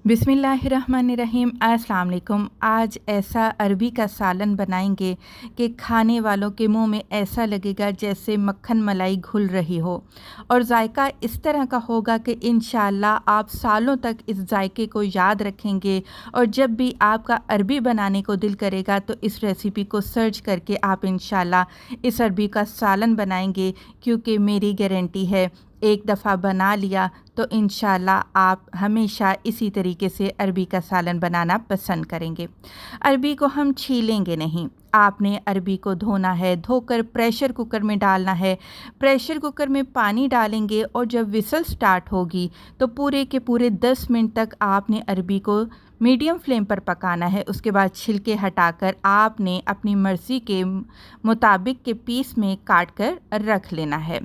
बिस्मिल्लाहिर्रहमानिर्रहीम। अस्सलाम वालेकुम। आज ऐसा अरबी का सालन बनाएंगे कि खाने वालों के मुंह में ऐसा लगेगा जैसे मक्खन मलाई घुल रही हो, और जायका इस तरह का होगा कि इंशाअल्लाह आप सालों तक इस जायके को याद रखेंगे। और जब भी आपका अरबी बनाने को दिल करेगा तो इस रेसिपी को सर्च करके आप इंशाअल्लाह इस अरबी का सालन बनाएंगे, क्योंकि मेरी गारंटी है एक दफ़ा बना लिया तो इंशाअल्लाह आप हमेशा इसी तरीके से अरबी का सालन बनाना पसंद करेंगे। अरबी को हम छीलेंगे नहीं, आपने अरबी को धोना है, धोकर प्रेशर कुकर में डालना है। प्रेशर कुकर में पानी डालेंगे और जब विसल स्टार्ट होगी तो पूरे के पूरे 10 मिनट तक आपने अरबी को मीडियम फ्लेम पर पकाना है। उसके बाद छिलके हटाकर आपने अपनी मर्ज़ी के मुताबिक के पीस में काट कर रख लेना है।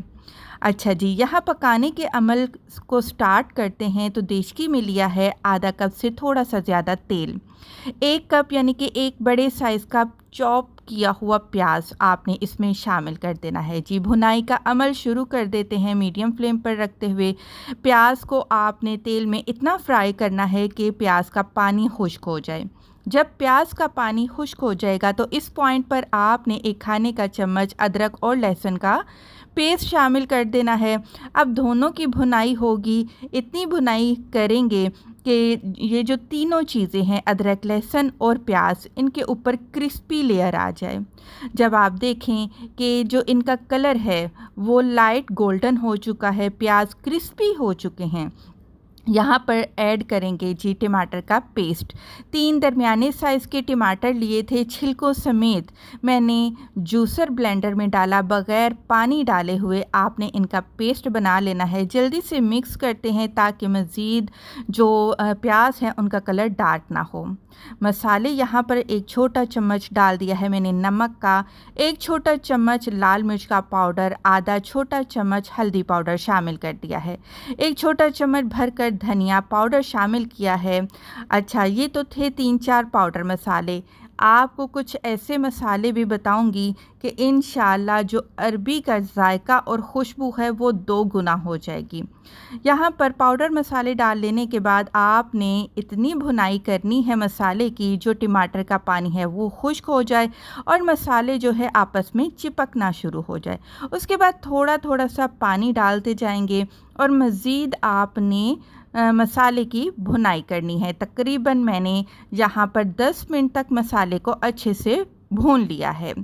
अच्छा जी, यहाँ पकाने के अमल को स्टार्ट करते हैं। तो देचकी में लिया है आधा कप से थोड़ा सा ज़्यादा तेल, 1 कप यानी कि एक बड़े साइज़ का चॉप किया हुआ प्याज आपने इसमें शामिल कर देना है। जी, भुनाई का अमल शुरू कर देते हैं मीडियम फ्लेम पर रखते हुए। प्याज को आपने तेल में इतना फ्राई करना है कि प्याज का पानी खुश्क हो जाए। जब प्याज का पानी खुश्क हो जाएगा तो इस पॉइंट पर आपने 1 खाने का चम्मच अदरक और लहसुन का पेस्ट शामिल कर देना है। अब दोनों की भुनाई होगी, इतनी भुनाई करेंगे कि ये जो तीनों चीज़ें हैं अदरक, लहसुन और प्याज, इनके ऊपर क्रिस्पी लेयर आ जाए। जब आप देखें कि जो इनका कलर है वो लाइट गोल्डन हो चुका है, प्याज क्रिस्पी हो चुके हैं, यहाँ पर ऐड करेंगे जी टमाटर का पेस्ट। 3 दरमियाने साइज़ के टमाटर लिए थे, छिलकों समेत मैंने जूसर ब्लेंडर में डाला, बग़ैर पानी डाले हुए आपने इनका पेस्ट बना लेना है। जल्दी से मिक्स करते हैं ताकि मज़ीद जो प्याज हैं उनका कलर डार्क ना हो। मसाले यहाँ पर 1 छोटा चम्मच डाल दिया है मैंने नमक का, 1 छोटा चम्मच लाल मिर्च का पाउडर, आधा छोटा चम्मच हल्दी पाउडर शामिल कर दिया है, 1 छोटा चम्मच भरकर धनिया पाउडर शामिल किया है। अच्छा, ये तो थे 3-4 पाउडर मसाले। आपको कुछ ऐसे मसाले भी बताऊंगी कि इंशाअल्लाह जो अरबी का जायका और खुशबू है वो 2 गुना हो जाएगी। यहाँ पर पाउडर मसाले डाल लेने के बाद आपने इतनी भुनाई करनी है मसाले की, जो टमाटर का पानी है वो खुश्क हो जाए और मसाले जो है आपस में चिपकना शुरू हो जाए। उसके बाद थोड़ा थोड़ा सा पानी डालते जाएंगे और मज़ीद आपने मसाले की भुनाई करनी है। तकरीबन मैंने यहाँ पर 10 मिनट तक मसाले को अच्छे से भून लिया है।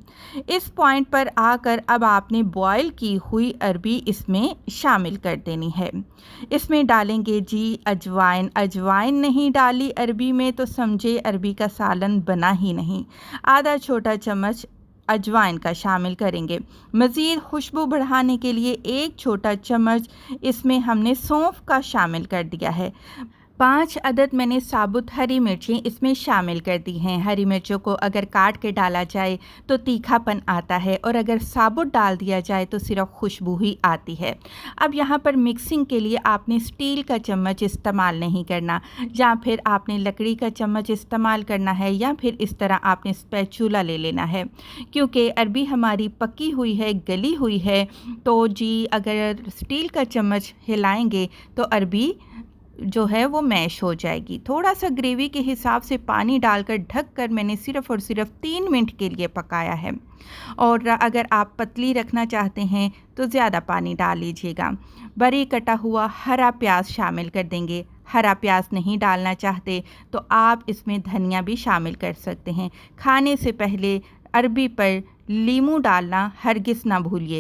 इस पॉइंट पर आकर अब आपने बॉईल की हुई अरबी इसमें शामिल कर देनी है। इसमें डालेंगे जी अजवाइन। अजवाइन नहीं डाली अरबी में तो समझे अरबी का सालन बना ही नहीं। आधा छोटा चम्मच अजवाइन का शामिल करेंगे। मज़ीद खुशबू बढ़ाने के लिए 1 छोटा चम्मच इसमें हमने सौंफ का शामिल कर दिया है। 5 अदद मैंने साबुत हरी मिर्चें इसमें शामिल कर दी हैं। हरी मिर्चों को अगर काट के डाला जाए तो तीखापन आता है, और अगर साबुत डाल दिया जाए तो सिर्फ खुशबू ही आती है। अब यहाँ पर मिक्सिंग के लिए आपने स्टील का चम्मच इस्तेमाल नहीं करना, या फिर आपने लकड़ी का चम्मच इस्तेमाल करना है, या फिर इस तरह आपने स्पैचुला ले लेना है। क्योंकि अरबी हमारी पकी हुई है, गली हुई है, तो जी अगर स्टील का चम्मच हिलाएंगे तो अरबी जो है वो मैश हो जाएगी। थोड़ा सा ग्रेवी के हिसाब से पानी डालकर ढककर मैंने सिर्फ़ और सिर्फ 3 मिनट के लिए पकाया है। और अगर आप पतली रखना चाहते हैं तो ज़्यादा पानी डाल लीजिएगा। बारीक कटा हुआ हरा प्याज शामिल कर देंगे। हरा प्याज नहीं डालना चाहते तो आप इसमें धनिया भी शामिल कर सकते हैं। खाने से पहले अरबी पर लीमू डालना हरगिज़ ना भूलिएगा।